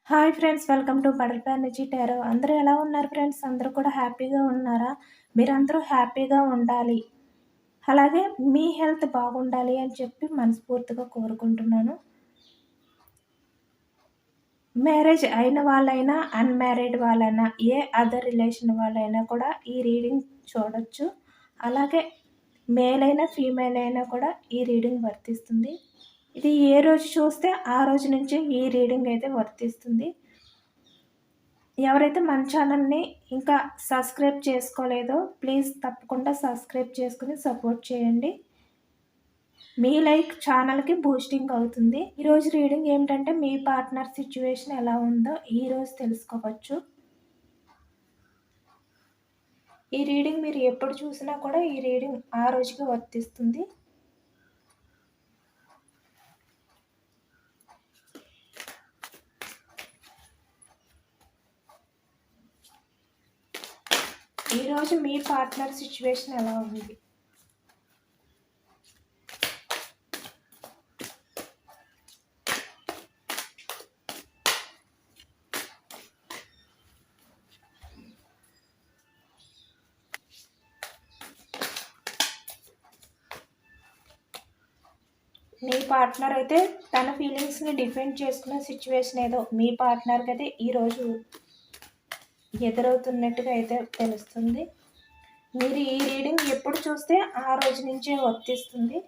Hi friends, welcome to butterfly energy tarot. అందరూ ఎలా ఉన్నారు ఫ్రెండ్స్? అందరూ కూడా హ్యాపీగా ఉన్నారా? మీరందరూ హ్యాపీగా ఉండాలి. అలాగే మీ హెల్త్ బాగుండాలి అని చెప్పి మనస్ఫూర్తిగా కోరుకుంటున్నాను. మ్యారేజ్ అయిన వాళ్ళైనా, అన్‌మ్యారీడ్ వాళ్ళైనా, ఏ అదర్ రిలేషన్ వాళ్ళైనా కూడా ఈ రీడింగ్ చూడొచ్చు. అలాగే మేల్ అయినా, ఫీమేల్ అయినా కూడా ఈ రీడింగ్ వర్తిస్తుంది. ఇది ఏ రోజు చూస్తే ఆ రోజు నుంచి ఈ రీడింగ్ అయితే వర్తిస్తుంది. ఎవరైతే మన ఛానల్‌ని ఇంకా సబ్స్క్రైబ్ చేసుకోలేదో ప్లీజ్ తప్పకుండా సబ్స్క్రైబ్ చేసుకొని సపోర్ట్ చేయండి. మీ లైక్ ఛానల్‌కి బూస్టింగ్ అవుతుంది. ఈరోజు రీడింగ్ ఏమిటంటే మీ పార్ట్నర్ సిట్యుయేషన్ ఎలా ఉందో ఈరోజు తెలుసుకోవచ్చు. ఈ రీడింగ్ మీరు ఎప్పుడు చూసినా కూడా ఈ రీడింగ్ ఆ రోజుకి వర్తిస్తుంది. ఈరోజు మీ పార్ట్నర్ సిట్యుయేషన్ ఎలా ఉంది? మీ పార్ట్నర్ అయితే తన ఫీలింగ్స్‌ని డిఫెండ్ చేసుకునే సిట్యుయేషన్ ఏదో మీ పార్ట్నర్‌కి అయితే ఈరోజు ఎదురవుతున్నట్టుగా అయితే తెలుస్తుంది. మీరు ఈ రీడింగ్ ఎప్పుడు చూస్తే ఆ రోజు నుంచే వర్తిస్తుంది.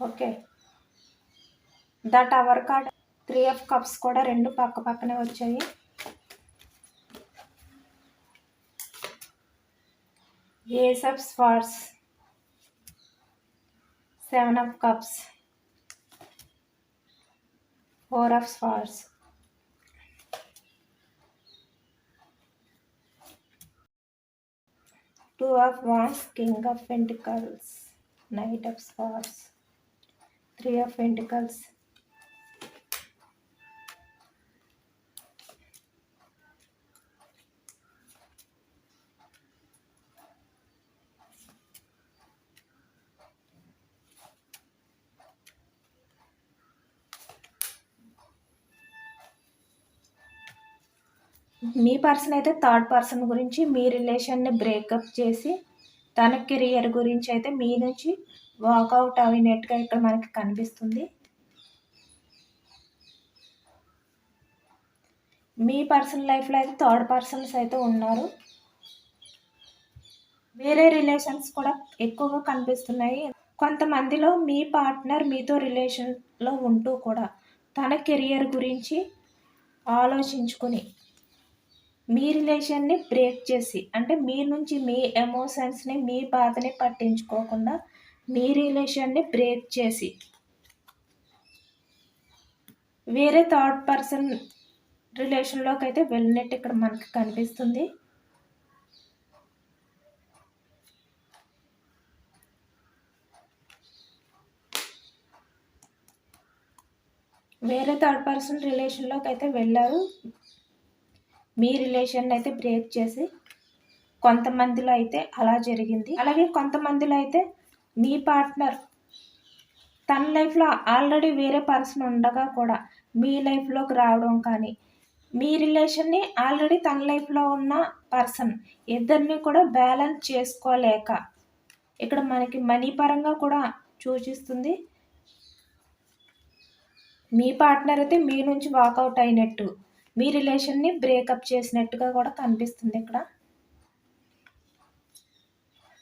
Okay, the tower card, 3 of cups కూడా రెండు పక్క పక్కనే వచ్చాయి. Ace of swords, 7 of cups, 4 of swords, 2 of wands, king of pentacles, knight of swords, 3 of pentacles. మీ పర్సన్ అయితే థర్డ్ పర్సన్ గురించి మీ రిలేషన్ని బ్రేకప్ చేసి తన కెరియర్ గురించి అయితే మీ నుంచి వాకౌట్ అయినట్టుగా ఇక్కడ మనకి కనిపిస్తుంది. మీ పర్సనల్ లైఫ్లో అయితే థర్డ్ పర్సన్స్ అయితే ఉన్నారు. వేరే రిలేషన్స్ కూడా ఎక్కువగా కనిపిస్తున్నాయి. కొంతమందిలో మీ పార్ట్నర్ మీతో రిలేషన్లో ఉంటూ కూడా తన కెరియర్ గురించి ఆలోచించుకొని మీ రిలేషన్ని బ్రేక్ చేసి, అంటే మీ నుంచి మీ ఎమోషన్స్ని, మీ బాధని పట్టించుకోకుండా మీ రిలేషన్ని బ్రేక్ చేసి వేరే థర్డ్ పర్సన్ రిలేషన్లోకి అయితే వెళ్ళినట్టు ఇక్కడ మనకు కనిపిస్తుంది. వేరే థర్డ్ పర్సన్ రిలేషన్లోకి అయితే వెళ్ళారు. మీ రిలేషన్ అయితే బ్రేక్ చేసి కొంతమందిలో అయితే అలా జరిగింది. అలాగే కొంతమందిలో అయితే మీ పార్ట్నర్ తన లైఫ్లో ఆల్రెడీ వేరే పర్సన్ ఉండగా కూడా మీ లైఫ్లోకి రావడం కానీ, మీ రిలేషన్ని ఆల్రెడీ తన లైఫ్లో ఉన్న పర్సన్ ఇద్దరిని కూడా బ్యాలెన్స్ చేసుకోలేక ఇక్కడ మనకి మనీ పరంగా కూడా సూచిస్తుంది. మీ పార్ట్నర్ అయితే మీ నుంచి వాకౌట్ అయినట్టు, మీ రిలేషన్ని బ్రేకప్ చేసినట్టుగా కూడా కనిపిస్తుంది ఇక్కడ.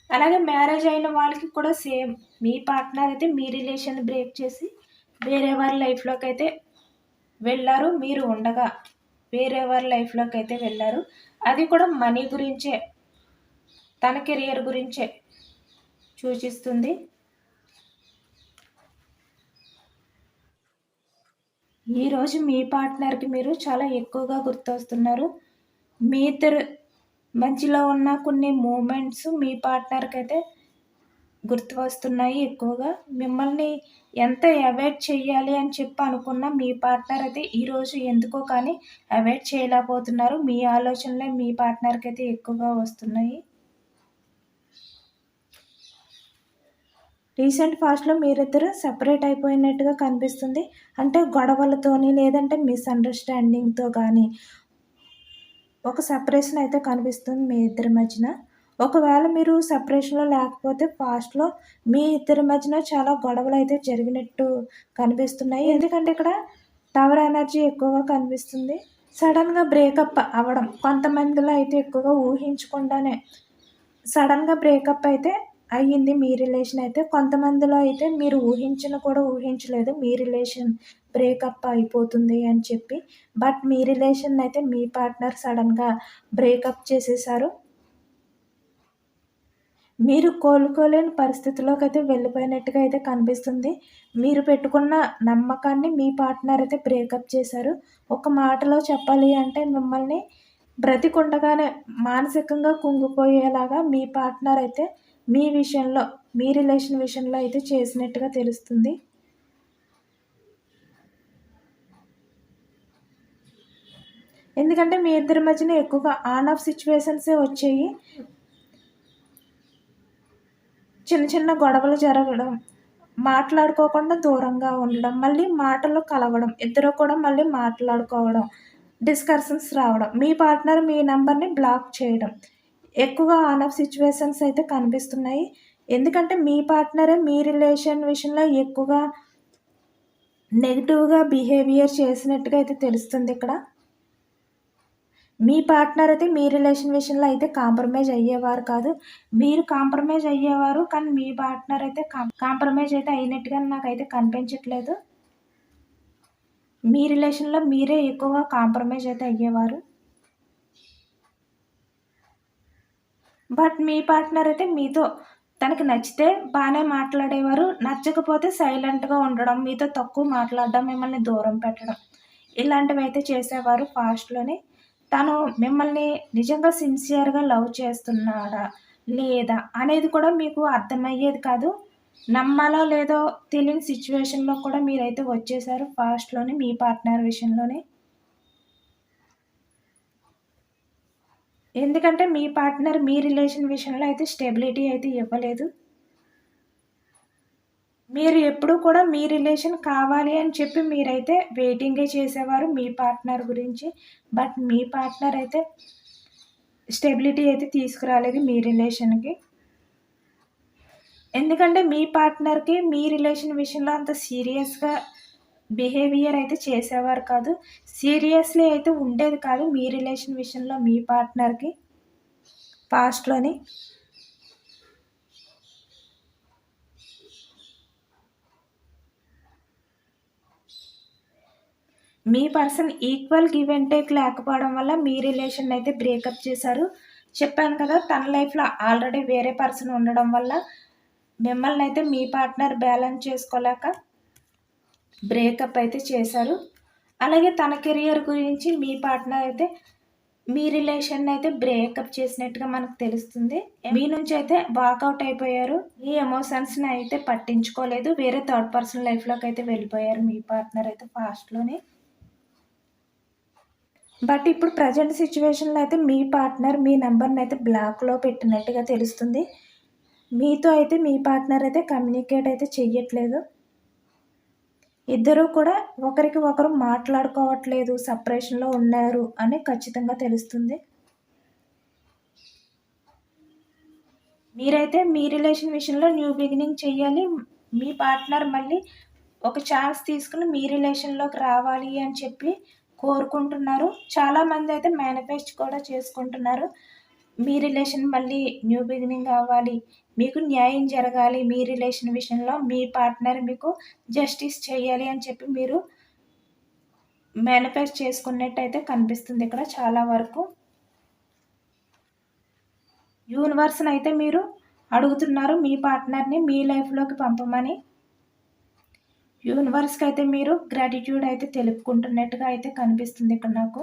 అలాగే మ్యారేజ్ అయిన వాళ్ళకి కూడా సేమ్, మీ పార్ట్నర్ అయితే మీ రిలేషన్ బ్రేక్ చేసి వేరే వారి లైఫ్లోకి అయితే వెళ్ళారు. మీరు ఉండగా వేరే వారి లైఫ్లోకి అయితే వెళ్ళారు. అది కూడా మనీ గురించే, తన కెరియర్ గురించే సూచిస్తుంది. ఈరోజు మీ పార్ట్నర్కి మీరు చాలా ఎక్కువగా గుర్తొస్తున్నారు. మీ ఇద్దరు మధ్యలో ఉన్న కొన్ని మూమెంట్స్ మీ పార్ట్నర్కి అయితే గుర్తు వస్తున్నాయి ఎక్కువగా. మిమ్మల్ని ఎంత అవాయిడ్ చేయాలి అని చెప్పి అనుకున్న మీ పార్ట్నర్ అయితే ఈరోజు ఎందుకో కానీ అవాయిడ్ చేయలేకపోతున్నారు. మీ ఆలోచనలే మీ పార్ట్నర్కి అయితే ఎక్కువగా వస్తున్నాయి. రీసెంట్ పాస్ట్‌లో మీరిద్దరు సెపరేట్ అయిపోయినట్టుగా కనిపిస్తుంది. అంటే గొడవలతోని లేదంటే మిస్‌అండర్‌స్టాండింగ్‌తో గానీ, ఒక సెపరేషన్ అయితే కనిపిస్తుంది మీ ఇద్దరి మధ్యన. ఒకవేళ మీరు సెపరేషన్‌లో లేకపోతే పాస్ట్‌లో మీ ఇద్దరి మధ్యన చాలా గొడవలైతే జరిగినట్టు కనిపిస్తున్నాయి. ఎందుకంటే ఇక్కడ టవర్ ఎనర్జీ ఎక్కువగా కనిపిస్తుంది. సడెన్‌గా బ్రేకప్ అవ్వడం. కొంతమందిలో అయితే ఎక్కువగా ఊహించకుండానే సడెన్‌గా బ్రేకప్ అయితే అయ్యింది మీ రిలేషన్ అయితే. కొంతమందిలో అయితే మీరు కూడా ఊహించలేదు మీ రిలేషన్ బ్రేకప్ అయిపోతుంది అని చెప్పి. బట్ మీ రిలేషన్ అయితే మీ పార్ట్నర్ సడెన్‌గా బ్రేకప్ చేసేసారు. మీరు కోలుకోలేని పరిస్థితిలోకైతే వెళ్ళిపోయినట్టుగా అయితే కనిపిస్తుంది. మీరు పెట్టుకున్న నమ్మకాన్ని మీ పార్ట్నర్ అయితే బ్రేకప్ చేశారు. ఒక మాటలో చెప్పాలి అంటే మిమ్మల్ని బ్రతికుండగానే మానసికంగా కుంగిపోయేలాగా మీ పార్ట్నర్ అయితే మీ విషయంలో, మీ రిలేషన్ విషయంలో అయితే చేసినట్టుగా తెలుస్తుంది. ఎందుకంటే మీ ఇద్దరి మధ్యన ఎక్కువగా ఆన్ ఆఫ్ సిట్యుయేషన్సే వచ్చాయి. చిన్న చిన్న గొడవలు జరగడం, మాట్లాడుకోకుండా దూరంగా ఉండడం, మళ్ళీ మాటలు కలవడం, ఇద్దరు కూడా మళ్ళీ మాట్లాడుకోవడం, డిస్కషన్స్ రావడం, మీ పార్ట్నర్ మీ నంబర్‌ని బ్లాక్ చేయడం. ఎక్కువగా ఆన్ ఆఫ్ సిట్యుయేషన్స్ అయితే కనిపిస్తున్నాయి. ఎందుకంటే మీ పార్ట్నరే మీ రిలేషన్ విషయంలో ఎక్కువగా నెగెటివ్‌గా బిహేవియర్ చేసినట్టుగా అయితే తెలుస్తుందిక్కడ. మీ పార్ట్నర్ అయితే మీ రిలేషన్ విషయంలో అయితే కాంప్రమైజ్ అయ్యేవారు కాదు. మీరు కాంప్రమైజ్ అయ్యేవారు. కానీ మీ పార్ట్నర్ అయితే కాంప్రమైజ్ అయితే అయినట్టుగా నాకైతే కనిపించట్లేదు. మీ రిలేషన్‌లో మీరే ఎక్కువగా కాంప్రమైజ్ అయితే అయ్యేవారు. బట్ మీ పార్ట్నర్ అయితే మీతో తనకి నచ్చితే బానే మాట్లాడేవారు. నచ్చకపోతే సైలెంట్‌గా ఉండడం, మీతో తక్కువ మాట్లాడడం, మిమ్మల్ని దూరం పెట్టడం. ఇలాంటివైతే చేసేవారు పాస్ట్‌లోనే. తను మిమ్మల్ని నిజంగా సిన్సియర్‌గా లవ్ చేస్తున్నాడా? లేదా? అనేది కూడా మీకు అర్థమయ్యేది కాదు. నమ్మాలో లేదో తెలియని సిట్యుయేషన్‌లో కూడా మీరైతే వచ్చేసారు పాస్ట్‌లోనే మీ పార్ట్నర్ విషయంలోనే. ఎందుకంటే మీ పార్ట్నర్ మీ రిలేషన్ విషయంలో అయితే స్టెబిలిటీ అయితే ఇవ్వలేదు. మీరు ఎప్పుడూ కూడా మీ రిలేషన్ కావాలి అని చెప్పి మీరైతే వెయిటింగే చేసేవారు మీ పార్ట్నర్ గురించి. బట్ మీ పార్ట్నర్ అయితే స్టెబిలిటీ అయితే తీసుకురాలేదు మీ రిలేషన్‌కి. ఎందుకంటే మీ పార్ట్నర్‌కి మీ రిలేషన్ విషయంలో అంత సీరియస్‌గా బిహేవియర్ అయితే చేసేవారు కాదు. సీరియస్‌లీ అయితే ఉండేది కాదు మీ రిలేషన్ విషయంలో మీ పార్ట్నర్‌కి పాస్ట్‌లోని. మీ person equal give and take లేకపోవడం వల్ల మీ రిలేషన్ అయితే బ్రేకప్ చేశారు. చెప్పాను కదా! తన లైఫ్‌లో ఆల్రెడీ వేరే పర్సన్ ఉండడం వల్ల మిమ్మల్ని అయితే మీ పార్ట్నర్ బ్యాలెన్స్ చేసుకోలేక బ్రేకప్ అయితే చేశారు. అలాగే తన కెరియర్ గురించి మీ పార్ట్నర్ అయితే మీ రిలేషన్‌ని అయితే బ్రేకప్ చేసినట్టుగా మనకు తెలుస్తుంది. మీ నుంచి అయితే వాకౌట్ అయిపోయారు. మీ ఎమోషన్స్‌ని అయితే పట్టించుకోలేదు. వేరే థర్డ్ పర్సన్ లైఫ్‌లోకి అయితే వెళ్ళిపోయారు మీ పార్ట్నర్ అయితే పాస్ట్‌లోనే. బట్ ఇప్పుడు ప్రెజెంట్ సిట్యుయేషన్‌లో అయితే మీ పార్ట్నర్ మీ నంబర్‌ని అయితే బ్లాక్‌లో పెట్టినట్టుగా తెలుస్తుంది. మీతో అయితే మీ పార్ట్నర్ అయితే కమ్యూనికేట్ అయితే చెయ్యట్లేదు. ఇద్దరూ కూడా ఒకరికి ఒకరు మాట్లాడుకోవట్లేదు, సెపరేషన్‌లో ఉన్నారు అని ఖచ్చితంగా తెలుస్తుంది. మీరైతే మీ రిలేషన్ విషయంలో న్యూ బిగినింగ్ చెయ్యాలి. మీ పార్ట్నర్ మళ్ళీ ఒక ఛాన్స్ తీసుకొని మీ రిలేషన్‌లోకి రావాలి అని చెప్పి కోరుకుంటున్నారు. చాలామందయితే మేనిఫెస్ట్ కూడా చేసుకుంటున్నారు. మీ రిలేషన్ మళ్ళీ న్యూ బిగినింగ్ అవ్వాలి. మీకు న్యాయం జరగాలి. మీ రిలేషన్ విషయంలో మీ పార్ట్నర్ మీకు జస్టిస్ చేయాలి అని చెప్పి మీరు మేనిఫెస్ట్ చేసుకున్నట్టయితే కనిపిస్తుంది ఇక్కడ చాలా వరకు. యూనివర్స్‌నయితే మీరు అడుగుతున్నారు మీ పార్ట్నర్‌ని మీ లైఫ్‌లోకి పంపమని. యూనివర్స్‌కి అయితే మీరు గ్రాటిట్యూడ్ అయితే తెలుపుకుంటున్నట్టుగా అయితే కనిపిస్తుంది ఇక్కడ నాకు.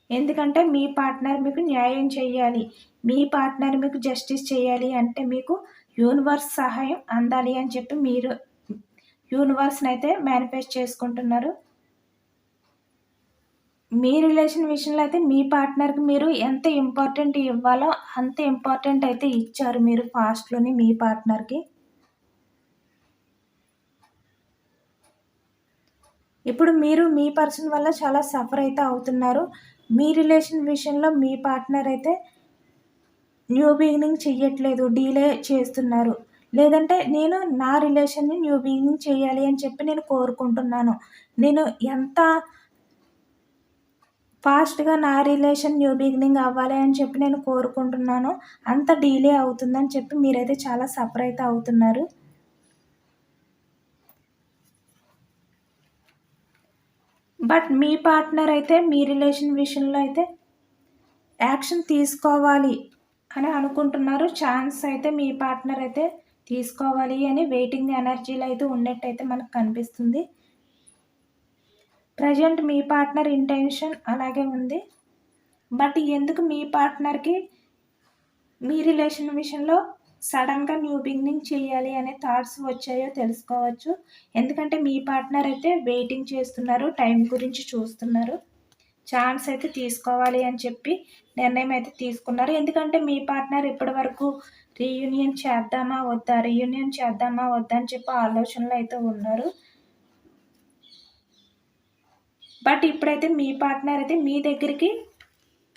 ఎందుకంటే మీ పార్ట్నర్ మీకు న్యాయం చేయాలి. మీ పార్ట్నర్ మీకు జస్టిస్ చేయాలి అంటే మీకు యూనివర్స్ సహాయం అందాలి అని చెప్పి మీరు యూనివర్స్‌నయితే మేనిఫెస్ట్ చేసుకుంటున్నారు. మీ రిలేషన్ విషయంలో అయితే మీ పార్ట్నర్‌కి మీరు ఎంత ఇంపార్టెంట్ ఇవ్వాలో అంత ఇంపార్టెంట్ అయితే ఇచ్చారు మీరు పాస్ట్‌లోని మీ పార్ట్నర్‌కి. ఇప్పుడు మీరు మీ పర్సన్ వల్ల చాలా సఫర్ అయితే అవుతున్నారు. మీ రిలేషన్ విషయంలో మీ పార్ట్నర్ అయితే న్యూ బిగినింగ్ చెయ్యట్లేదు, డీలే చేస్తున్నారు. లేదంటే నేను నా రిలేషన్‌ని న్యూ బిగినింగ్ చేయాలి అని చెప్పి నేను కోరుకుంటున్నాను. నేను ఎంత ఫాస్ట్‌గా నా రిలేషన్ న్యూ బిగినింగ్ అవ్వాలి అని చెప్పి నేను కోరుకుంటున్నానో, అంత డీలే అవుతుందని చెప్పి మీరైతే చాలా సఫర్ అయితే అవుతున్నారు. బట్ మీ పార్ట్నర్ అయితే మీ రిలేషన్ విషయంలో అయితే యాక్షన్ తీసుకోవాలి అని అనుకుంటున్నారు. ఛాన్స్ అయితే మీ పార్ట్నర్ అయితే తీసుకోవాలి అని వెయిటింగ్ ఎనర్జీలో అయితే ఉన్నట్టయితే మనకు కనిపిస్తుంది. ప్రజెంట్ మీ పార్ట్నర్ ఇంటెన్షన్ అలాగే ఉంది. బట్ ఎందుకు మీ పార్ట్నర్‌కి మీ రిలేషన్ విషయంలో సడన్‌గా న్యూ బిగినింగ్ చేయాలి అనే థాట్స్ వచ్చాయో తెలుసుకోవచ్చు. ఎందుకంటే మీ పార్ట్నర్ అయితే వెయిటింగ్ చేస్తున్నారు. టైం గురించి చూస్తున్నారు. ఛాన్స్ అయితే తీసుకోవాలి అని చెప్పి నిర్ణయం అయితే తీసుకున్నారు. ఎందుకంటే మీ పార్ట్నర్ ఇప్పటివరకు రీయూనియన్ చేద్దామా వద్దా? రీయూనియన్ చేద్దామా వద్దా? అని చెప్పి ఆలోచనలో అయితే ఉన్నారు. బట్ ఇప్పుడైతే మీ పార్ట్నర్ అయితే మీ దగ్గరికి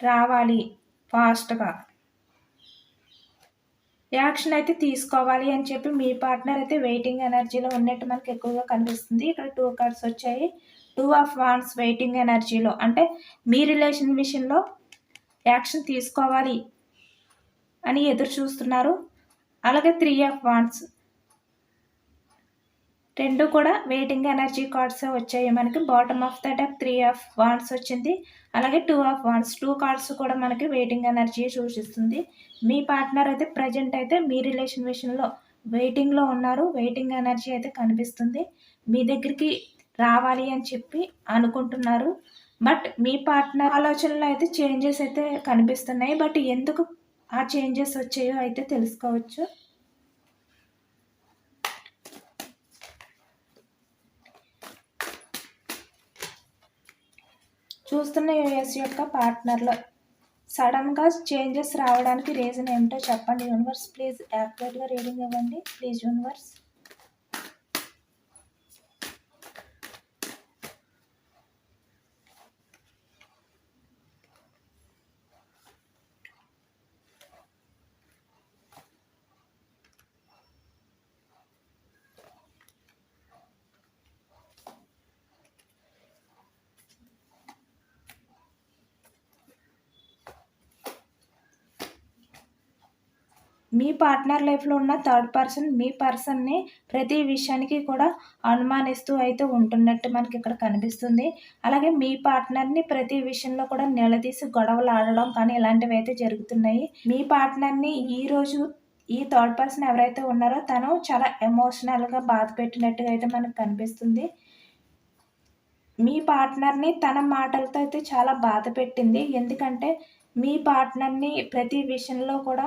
రావాలి ఫాస్ట్‌గా. యాక్షన్ అయితే తీసుకోవాలి అని చెప్పి మీ పార్ట్నర్ అయితే వెయిటింగ్ ఎనర్జీలో ఉన్నట్టు మనకు ఎక్కువగా కనిపిస్తుంది. ఇక్కడ 2 కార్డ్స్ వచ్చాయి. 2 ఆఫ్ వాండ్స్ వెయిటింగ్ ఎనర్జీలో అంటే మీ రిలేషన్ విషయంలో యాక్షన్ తీసుకోవాలి అని ఎదురు చూస్తున్నారు. అలాగే 3 ఆఫ్ వాండ్స్ 2 కూడా వెయిటింగ్ ఎనర్జీ కార్డ్సే వచ్చాయి మనకి. Bottom of the deck 3 of wands వచ్చింది. అలాగే 2 ఆఫ్ వాండ్స్ 2 కార్డ్స్ కూడా మనకి వెయిటింగ్ ఎనర్జీ సూచిస్తుంది. మీ పార్ట్నర్ అయితే ప్రజెంట్ అయితే మీ రిలేషన్ విషయంలో వెయిటింగ్‌లో ఉన్నారు. వెయిటింగ్ ఎనర్జీ అయితే కనిపిస్తుంది. మీ దగ్గరికి రావాలి అని చెప్పి అనుకుంటున్నారు. బట్ మీ పార్ట్నర్ ఆలోచనలో అయితే చేంజెస్ అయితే కనిపిస్తున్నాయి. బట్ ఎందుకు ఆ చేంజెస్ వచ్చాయో అయితే తెలుసుకోవచ్చు. చూస్తున్న యూఎస్ యొక్క పార్ట్నర్‌లో సడన్‌గా చేంజెస్ రావడానికి రీజన్ ఏమిటో చెప్పండి యూనివర్స్. ప్లీజ్ యాక్యురేట్‌గా రీడింగ్ ఇవ్వండి ప్లీజ్ యూనివర్స్. మీ పార్ట్నర్ లైఫ్‌లో ఉన్న థర్డ్ పర్సన్ మీ పర్సన్‌ని ప్రతి విషయానికి కూడా అనుమానిస్తూ అయితే ఉంటున్నట్టు మనకి ఇక్కడ కనిపిస్తుంది. అలాగే మీ పార్ట్నర్‌ని ప్రతి విషయంలో కూడా నిలదీసి గొడవలు ఆడడం కానీ ఇలాంటివి అయితే జరుగుతున్నాయి. మీ పార్ట్నర్‌ని ఈరోజు ఈ థర్డ్ పర్సన్ ఎవరైతే ఉన్నారో తను చాలా ఎమోషనల్‌గా బాధపెట్టినట్టుగా అయితే మనకు కనిపిస్తుంది. మీ పార్ట్నర్‌ని తన మాటలతో అయితే చాలా బాధపెట్టింది. ఎందుకంటే మీ పార్ట్నర్‌ని ప్రతి విషయంలో కూడా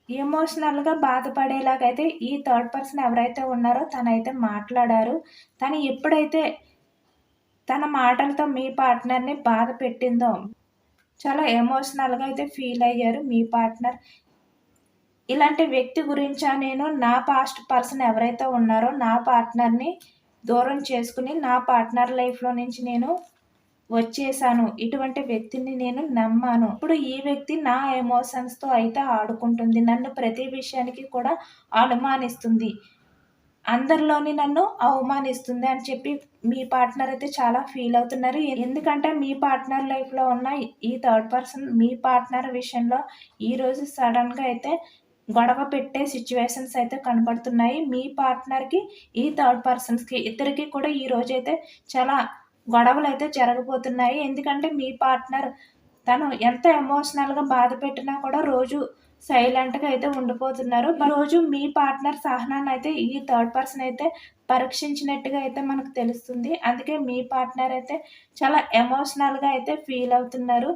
ఎమోషనల్‌గా బాధపడేలాగైతే ఈ థర్డ్ పర్సన్ ఎవరైతే ఉన్నారో తనైతే మాట్లాడారు. తను ఎప్పుడైతే తన మాటలతో మీ పార్ట్నర్‌ని బాధ పెట్టిందో చాలా ఎమోషనల్‌గా అయితే ఫీల్ అయ్యారు మీ పార్ట్నర్. ఇలాంటి వ్యక్తి గురించా నేను నా పాస్ట్ పర్సన్ ఎవరైతే ఉన్నారో నా పార్ట్నర్‌ని దూరం చేసుకుని నా పార్ట్నర్ లైఫ్‌లో నుంచి నేను వచ్చేసాను. ఇటువంటి వ్యక్తిని నేను నమ్మాను. ఇప్పుడు ఈ వ్యక్తి నా ఎమోషన్స్‌తో అయితే ఆడుకుంటుంది. నన్ను ప్రతి విషయానికి కూడా అనుమానిస్తుంది. అందరిలోని నన్ను అవమానిస్తుంది అని చెప్పి మీ పార్ట్నర్ అయితే చాలా ఫీల్ అవుతున్నారు. ఎందుకంటే మీ పార్ట్నర్ లైఫ్‌లో ఉన్న ఈ థర్డ్ పర్సన్ మీ పార్ట్నర్ విషయంలో ఈరోజు సడన్‌గా అయితే గొడవ పెట్టే సిట్యుయేషన్స్ అయితే కనపడుతున్నాయి. మీ పార్ట్నర్‌కి, ఈ థర్డ్ పర్సన్స్‌కి ఇద్దరికీ కూడా ఈరోజైతే చాలా గొడవలైతే జరగబోతున్నాయి. ఎందుకంటే మీ పార్ట్నర్ తను ఎంత ఎమోషనల్‌గా బాధ పెట్టినా కూడా రోజు సైలెంట్‌గా అయితే ఉండిపోతున్నారు. రోజు మీ పార్ట్నర్ సహనాన్ని అయితే ఈ థర్డ్ పర్సన్ అయితే పరీక్షించినట్టుగా అయితే మనకు తెలుస్తుంది. అందుకే మీ పార్ట్నర్ అయితే చాలా ఎమోషనల్‌గా అయితే ఫీల్ అవుతున్నారు.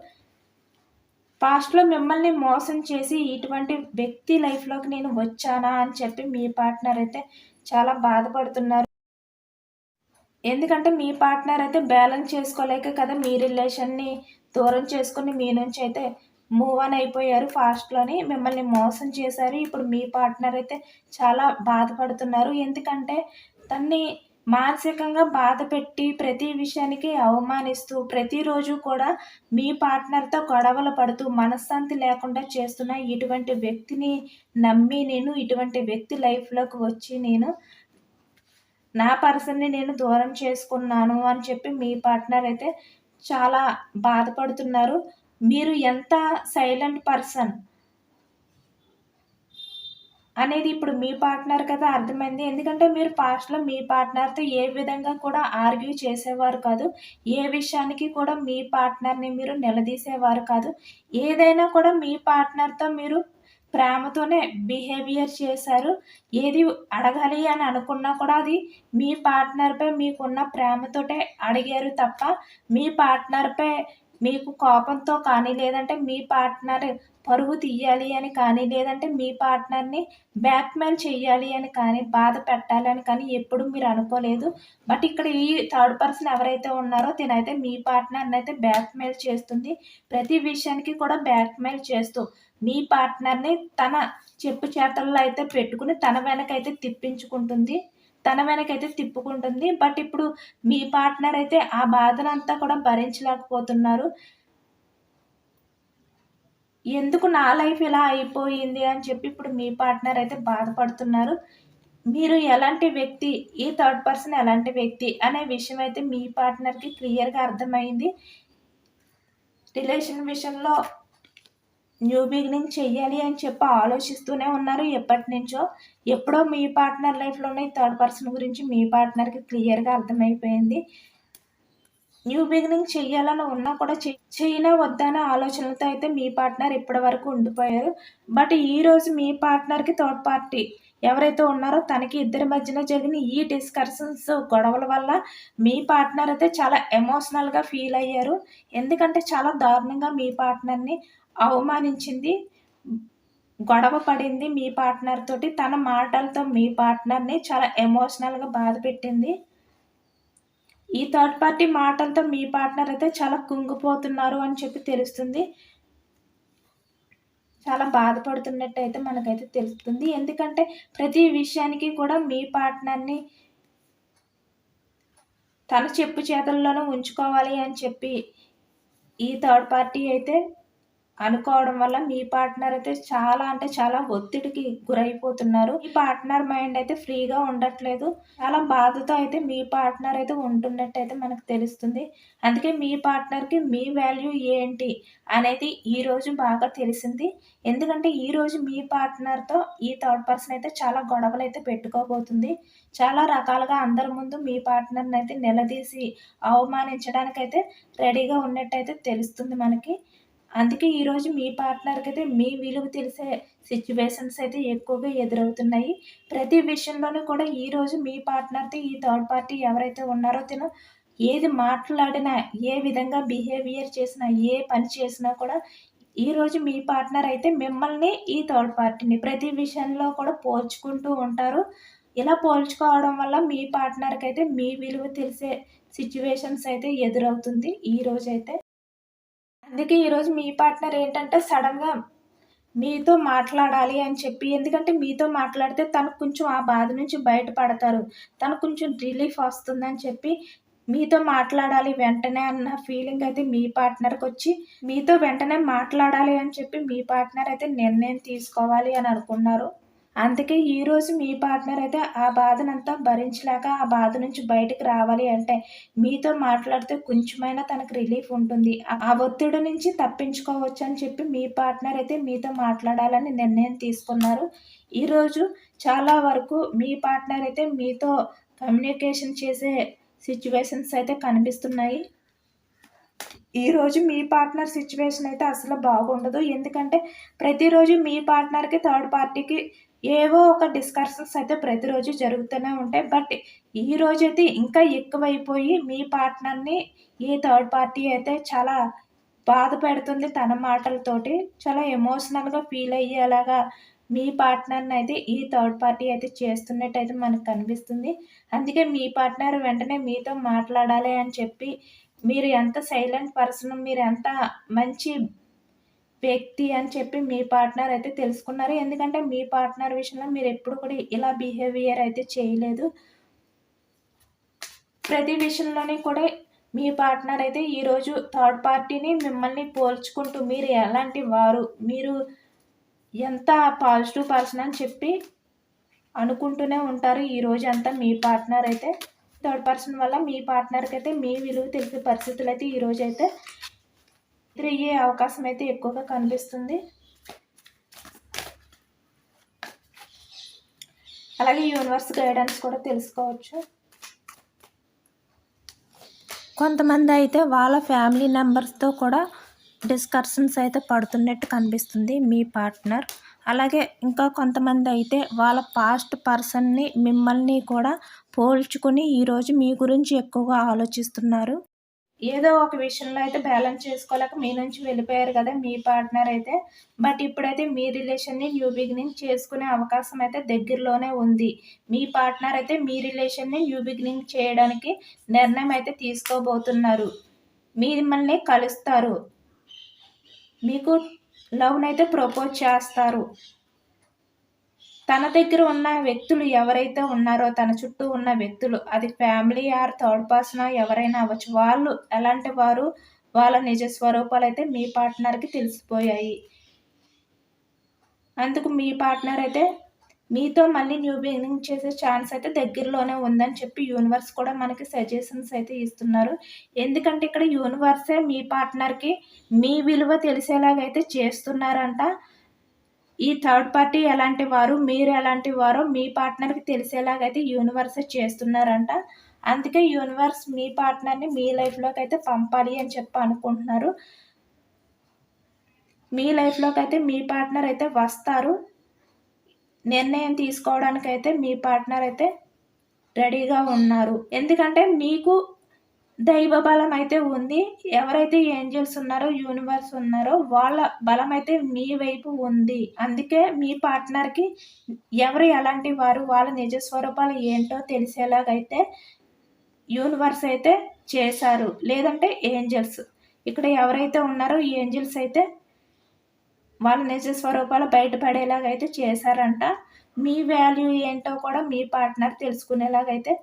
పాస్ట్‌లో మిమ్మల్ని మోసం చేసి ఇటువంటి వ్యక్తి లైఫ్‌లోకి నేను వచ్చానా అని చెప్పి మీ పార్ట్నర్ అయితే చాలా బాధపడుతున్నారు. ఎందుకంటే మీ పార్ట్నర్ అయితే బ్యాలెన్స్ చేసుకోలేక కదా మీ రిలేషన్‌ని దూరం చేసుకొని మీ నుంచి అయితే మూవ్ ఆన్ అయిపోయారు ఫాస్ట్‌లోని. మిమ్మల్ని మోసం చేశారు. ఇప్పుడు మీ పార్ట్నర్ అయితే చాలా బాధపడుతున్నారు. ఎందుకంటే తన్ని మానసికంగా బాధపెట్టి ప్రతి విషయానికి అవమానిస్తూ ప్రతిరోజు కూడా మీ పార్ట్నర్తో గొడవలు పడుతూ మనశ్శాంతి లేకుండా చేస్తున్న ఇటువంటి వ్యక్తిని నమ్మి నేను ఇటువంటి వ్యక్తి లైఫ్లోకి వచ్చి నా పర్సన్‌ని నేను దూరం చేసుకున్నాను అని చెప్పి మీ పార్ట్నర్ అయితే చాలా బాధపడుతున్నారు. మీరు ఎంత సైలెంట్ పర్సన్ అనేది ఇప్పుడు మీ పార్ట్నర్ కదా అర్థమైంది. ఎందుకంటే మీరు పాస్ట్‌లో మీ పార్ట్నర్‌తో ఏ విధంగా కూడా ఆర్గ్యూ చేసేవారు కాదు. ఏ విషయానికి కూడా మీ పార్ట్నర్‌ని మీరు నిలదీసేవారు కాదు. ఏదైనా కూడా మీ పార్ట్నర్‌తో మీరు ప్రేమతోనే బిహేవియర్ చేశారు. ఏది అడగాలి అని అనుకున్నా కూడా అది మీ పార్ట్నర్‌పై మీకున్న ప్రేమతోటే అడిగారు తప్ప మీ పార్ట్నర్‌పై మీకు కోపంతో కానీ, లేదంటే మీ పార్ట్నర్ పరువు తీయాలి అని కానీ, లేదంటే మీ పార్ట్నర్‌ని బ్లాక్‌మెయిల్ చెయ్యాలి అని కానీ, బాధ పెట్టాలని కానీ ఎప్పుడు మీరు అనుకోలేదు. బట్ ఇక్కడ ఈ థర్డ్ పర్సన్ ఎవరైతే ఉన్నారో తినైతే మీ పార్ట్నర్‌నైతే బ్లాక్‌మెయిల్ చేస్తుంది. ప్రతి విషయానికి కూడా బ్లాక్‌మెయిల్ చేస్తూ మీ పార్ట్నర్‌ని తన చెప్పు చేతల్లో అయితే పెట్టుకుని తన వెనకైతే తిప్పించుకుంటుంది. తన వెనకైతే తిప్పుకుంటుంది. బట్ ఇప్పుడు మీ పార్ట్నర్ అయితే ఆ బాధనంతా కూడా భరించలేకపోతున్నారు. ఎందుకు నా లైఫ్ ఇలా అయిపోయింది అని చెప్పి ఇప్పుడు మీ పార్ట్నర్ అయితే బాధపడుతున్నారు. మీరు ఎలాంటి వ్యక్తి, ఈ థర్డ్ పర్సన్ ఎలాంటి వ్యక్తి అనే విషయం అయితే మీ పార్ట్నర్‌కి క్లియర్‌గా అర్థమైంది. రిలేషన్ విషయంలో న్యూ బిగినింగ్ చెయ్యాలి అని చెప్పి ఆలోచిస్తూనే ఉన్నారు ఎప్పటినుంచో. ఎప్పుడో మీ పార్ట్నర్ లైఫ్‌లోనే ఈ థర్డ్ పర్సన్ గురించి మీ పార్ట్నర్‌కి క్లియర్‌గా అర్థమైపోయింది. న్యూ బిగినింగ్ చెయ్యాలని ఉన్నా కూడా చెయ్యనా వద్దా అనే ఆలోచనలతో అయితే మీ పార్ట్నర్ ఇప్పటి వరకు ఉండిపోయారు. బట్ ఈరోజు మీ పార్ట్నర్‌కి థర్డ్ పార్టీ ఎవరైతే ఉన్నారో తనకి ఇద్దరి మధ్యన జరిగిన ఈ డిస్కషన్స్ గొడవల వల్ల మీ పార్ట్నర్ అయితే చాలా ఎమోషనల్‌గా ఫీల్ అయ్యారు. ఎందుకంటే చాలా దారుణంగా మీ పార్ట్నర్‌ని అవమానించింది. గొడవ పడింది మీ పార్ట్నర్ తోటి. తన మాటలతో మీ పార్ట్నర్‌ని చాలా ఎమోషనల్‌గా బాధపెట్టింది. ఈ థర్డ్ పార్టీ మాటలతో మీ పార్ట్నర్ అయితే చాలా కుంగిపోతున్నారు అని చెప్పి తెలుస్తుంది. చాలా బాధపడుతున్నట్టయితే మనకైతే తెలుస్తుంది. ఎందుకంటే ప్రతి విషయానికి కూడా మీ పార్ట్నర్‌ని తన చెప్పు చేతల్లోనే ఉంచుకోవాలి అని చెప్పి ఈ థర్డ్ పార్టీ అయితే అనుకోవడం వల్ల మీ పార్ట్నర్ అయితే చాలా అంటే చాలా ఒత్తిడికి గురైపోతున్నారు. మీ పార్ట్నర్ మైండ్ అయితే ఫ్రీగా ఉండట్లేదు. చాలా బాధతో అయితే మీ పార్ట్నర్ అయితే ఉంటున్నట్టయితే మనకు తెలుస్తుంది. అందుకే మీ పార్ట్నర్‌కి మీ వాల్యూ ఏంటి అనేది ఈరోజు బాగా తెలిసింది. ఎందుకంటే ఈరోజు మీ పార్ట్నర్‌తో ఈ థర్డ్ పర్సన్ అయితే చాలా గొడవలైతే పెట్టుకోబోతుంది. చాలా రకాలుగా అందరి ముందు మీ పార్ట్నర్‌ని అయితే నిలదీసి అవమానించడానికైతే రెడీగా ఉన్నట్టయితే తెలుస్తుంది మనకి. అందుకే ఈరోజు మీ పార్ట్నర్‌కి అయితే మీ విలువ తెలిసే సిట్యుయేషన్స్ అయితే ఎక్కువగా ఎదురవుతున్నాయి. ప్రతి విషయంలోనూ కూడా ఈరోజు మీ పార్ట్నర్‌తో ఈ థర్డ్ పార్టీ ఎవరైతే ఉన్నారో తిను ఏది మాట్లాడినా, ఏ విధంగా బిహేవియర్ చేసినా, ఏ పని చేసినా కూడా ఈరోజు మీ పార్ట్నర్ అయితే మిమ్మల్ని ఈ థర్డ్ పార్టీని ప్రతి విషయంలో కూడా పోల్చుకుంటూ ఉంటారు. ఇలా పోల్చుకోవడం వల్ల మీ పార్ట్నర్‌కి అయితే మీ విలువ తెలిసే సిట్యుయేషన్స్ అయితే ఎదురవుతుంది ఈరోజైతే. అందుకే ఈరోజు మీ పార్ట్నర్ ఏంటంటే సడన్‌గా మీతో మాట్లాడాలి అని చెప్పి ఎందుకంటే మీతో మాట్లాడితే తను కొంచెం ఆ బాధ నుంచి బయటపడతారు. తనకు కొంచెం రిలీఫ్ వస్తుందని చెప్పి మీతో మాట్లాడాలి వెంటనే అన్న ఫీలింగ్ అయితే మీ పార్ట్నర్‌కొచ్చి మీతో వెంటనే మాట్లాడాలి అని చెప్పి మీ పార్ట్నర్ అయితే నిర్ణయం తీసుకోవాలి అని అనుకున్నారు. అందుకే ఈరోజు మీ పార్ట్నర్ అయితే ఆ బాధనంతా భరించలేక ఆ బాధ నుంచి బయటకి రావాలి అంటే మీతో మాట్లాడితే కొంచెమైనా తనకు రిలీఫ్ ఉంటుంది. ఆ ఒత్తిడి నుంచి తప్పించుకోవచ్చు అని చెప్పి మీ పార్ట్నర్ అయితే మీతో మాట్లాడాలని నిర్ణయం తీసుకున్నారు. ఈరోజు చాలా వరకు మీ పార్ట్నర్ అయితే మీతో కమ్యూనికేషన్ చేసే సిట్యుయేషన్స్ అయితే కనిపిస్తున్నాయి. ఈరోజు మీ పార్ట్నర్ సిట్యుయేషన్ అయితే అసలు బాగుండదు. ఎందుకంటే ప్రతిరోజు మీ పార్ట్నర్‌కి, థర్డ్ పార్టీకి ఏవో ఒక డిస్కషన్స్ అయితే ప్రతిరోజు జరుగుతూనే ఉంటాయి. బట్ ఈరోజైతే ఇంకా ఎక్కువైపోయి మీ పార్ట్నర్‌ని ఈ థర్డ్ పార్టీ అయితే చాలా బాధ పెడుతుంది తన మాటలతోటి. చాలా ఎమోషనల్‌గా ఫీల్ అయ్యేలాగా మీ పార్ట్నర్‌ని అయితే ఈ థర్డ్ పార్టీ అయితే చేస్తున్నట్టయితే మనకు కనిపిస్తుంది. అందుకే మీ పార్ట్నర్ వెంటనే మీతో మాట్లాడాలి అని చెప్పి మీరు ఎంత సైలెంట్ పర్సన్, మీరు ఎంత మంచి వ్యక్తి అని చెప్పి మీ పార్ట్నర్ అయితే తెలుసుకున్నారు. ఎందుకంటే మీ పార్ట్నర్ విషయంలో మీరెప్పుడు కూడా ఇలా బిహేవియర్ అయితే చేయలేదు. ప్రతి విషయంలోనే కూడా మీ పార్ట్నర్ అయితే ఈరోజు థర్డ్ పార్టీని మిమ్మల్ని పోల్చుకుంటూ మీరు ఎలాంటి వారు, మీరు ఎంత పాజిటివ్ పర్సన్ అని చెప్పి అనుకుంటూనే ఉంటారు ఈరోజు అంతా మీ పార్ట్నర్ అయితే. థర్డ్ పర్సన్ వల్ల మీ పార్ట్నర్కి అయితే మీ విలువ తెలిసే పరిస్థితులు అయితే ఈరోజు అయితే ఎదురయ్యే అవకాశం అయితే ఎక్కువగా కనిపిస్తుంది. అలాగే యూనివర్స్ గైడెన్స్ కూడా తెలుసుకోవచ్చు. కొంతమంది అయితే వాళ్ళ ఫ్యామిలీ మెంబర్స్తో కూడా డిస్కషన్స్ అయితే పడుతున్నట్టు కనిపిస్తుంది మీ పార్ట్నర్. అలాగే ఇంకా కొంతమంది అయితే వాళ్ళ పాస్ట్ పర్సన్ని మిమ్మల్ని కూడా పోల్చుకొని ఈరోజు మీ గురించి ఎక్కువగా ఆలోచిస్తున్నారు. ఏదో ఒక విషయంలో అయితే బ్యాలెన్స్ చేసుకోలేక మీ నుంచి వెళ్ళిపోయారు కదా మీ పార్ట్నర్ అయితే. బట్ ఇప్పుడైతే మీ రిలేషన్ని న్యూ బిగినింగ్ చేసుకునే అవకాశం అయితే దగ్గరలోనే ఉంది. మీ పార్ట్నర్ అయితే మీ రిలేషన్ని న్యూ బిగినింగ్ చేయడానికి నిర్ణయం అయితే తీసుకోబోతున్నారు. మిమ్మల్ని కలుస్తారు, మీకు లవ్నైతే ప్రపోజ్ చేస్తారు. తన దగ్గర ఉన్న వ్యక్తులు ఎవరైతే ఉన్నారో, తన చుట్టూ ఉన్న వ్యక్తులు, అది ఫ్యామిలీ ఆర్ థర్డ్ పర్సన్ ఎవరైనా అవ్వచ్చు, వాళ్ళు ఎలాంటి వారు, వాళ్ళ నిజ స్వరూపాలు అయితే మీ పార్ట్నర్కి తెలిసిపోయాయి. అందుకు మీ పార్ట్నర్ అయితే మీతో మళ్ళీ న్యూ బిగినింగ్ చేసే ఛాన్స్ అయితే దగ్గరలోనే ఉందని చెప్పి యూనివర్స్ కూడా మనకి సజెషన్స్ అయితే ఇస్తున్నారు. ఎందుకంటే ఇక్కడ యూనివర్సే మీ పార్ట్నర్కి మీ విలువ తెలిసేలాగైతే చేస్తున్నారంట. ఈ థర్డ్ పార్టీ ఎలాంటి వారు, మీరు ఎలాంటి వారో మీ పార్ట్నర్కి తెలిసేలాగైతే యూనివర్సే చేస్తున్నారంట. అందుకే యూనివర్స్ మీ పార్ట్నర్ని మీ లైఫ్లోకి అయితే పంపాలి అని చెప్పి అనుకుంటున్నారు. మీ లైఫ్లోకి అయితే మీ పార్ట్నర్ అయితే వస్తారు. నిర్ణయం తీసుకోవడానికి అయితే మీ పార్ట్నర్ అయితే రెడీగా ఉన్నారు. ఎందుకంటే మీకు దైవ బలం అయితే ఉంది. ఎవరైతే ఏంజల్స్ ఉన్నారో, యూనివర్స్ ఉన్నారో వాళ్ళ బలం అయితే మీ వైపు ఉంది. అందుకే మీ పార్ట్నర్కి ఎవరు ఎలాంటి వారు, వాళ్ళ నిజ స్వరూపాలు ఏంటో తెలిసేలాగైతే యూనివర్స్ అయితే చేశారు. లేదంటే ఏంజల్స్ ఇక్కడ ఎవరైతే ఉన్నారో ఏంజల్స్ అయితే వాళ్ళ నిజ స్వరూపాలు బయటపడేలాగైతే చేశారంట. మీ వాల్యూ ఏంటో కూడా మీ పార్ట్నర్ తెలుసుకునేలాగైతే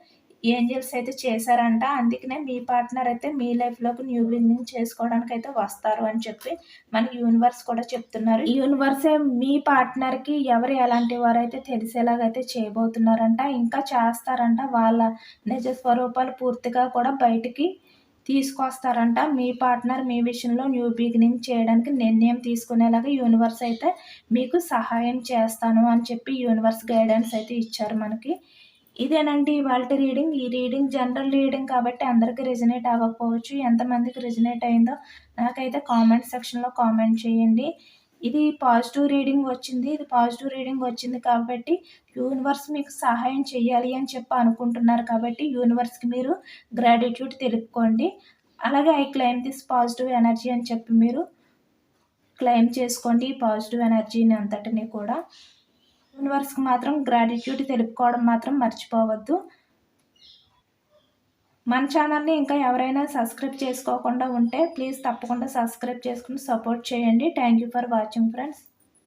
ఏంజల్స్ అయితే చేశారంట. అందుకనే మీ పార్ట్నర్ అయితే మీ లైఫ్లోకి న్యూ బిగినింగ్ చేసుకోవడానికి అయితే వస్తారు అని చెప్పి మనకి యూనివర్స్ కూడా చెప్తున్నారు. యూనివర్సే మీ పార్ట్నర్కి ఎవరు ఎలాంటి వారైతే తెలిసేలాగైతే చేయబోతున్నారంట. ఇంకా చేస్తారంట. వాళ్ళ నిజ స్వరూపాలు పూర్తిగా కూడా బయటికి తీసుకొస్తారంట. మీ పార్ట్నర్ మీ విషయంలో న్యూ బిగినింగ్ చేయడానికి నిర్ణయం తీసుకునేలాగా యూనివర్స్ అయితే మీకు సహాయం చేస్తాను అని చెప్పి యూనివర్స్ గైడెన్స్ అయితే ఇచ్చారు మనకి. ఇదేనండి ఇవాళ రీడింగ్. ఈ రీడింగ్ జనరల్ రీడింగ్ కాబట్టి అందరికీ రెజనేట్ అవ్వకపోవచ్చు. ఎంతమందికి రెజనేట్ అయిందో నాకైతే కామెంట్ సెక్షన్లో కామెంట్ చేయండి. ఇది పాజిటివ్ రీడింగ్ వచ్చింది. ఇది పాజిటివ్ రీడింగ్ వచ్చింది కాబట్టి యూనివర్స్ మీకు సహాయం చేయాలి అని చెప్పి అనుకుంటున్నారు కాబట్టి యూనివర్స్కి మీరు గ్రాటిట్యూడ్ తెలుపుకోండి. అలాగే I claim this positive energy అని చెప్పి మీరు క్లెయిమ్ చేసుకోండి ఈ పాజిటివ్ ఎనర్జీని అంతటిని కూడా. యూనివర్స్కి మాత్రం గ్రాటిట్యూడ్ తెలుపుకోవడం మాత్రం మర్చిపోవద్దు. మన ఛానల్ని ఇంకా ఎవరైనా సబ్స్క్రైబ్ చేసుకోకుండా ఉంటే ప్లీజ్ తప్పకుండా సబ్స్క్రైబ్ చేసుకుని సపోర్ట్ చేయండి. Thank you for watching friends.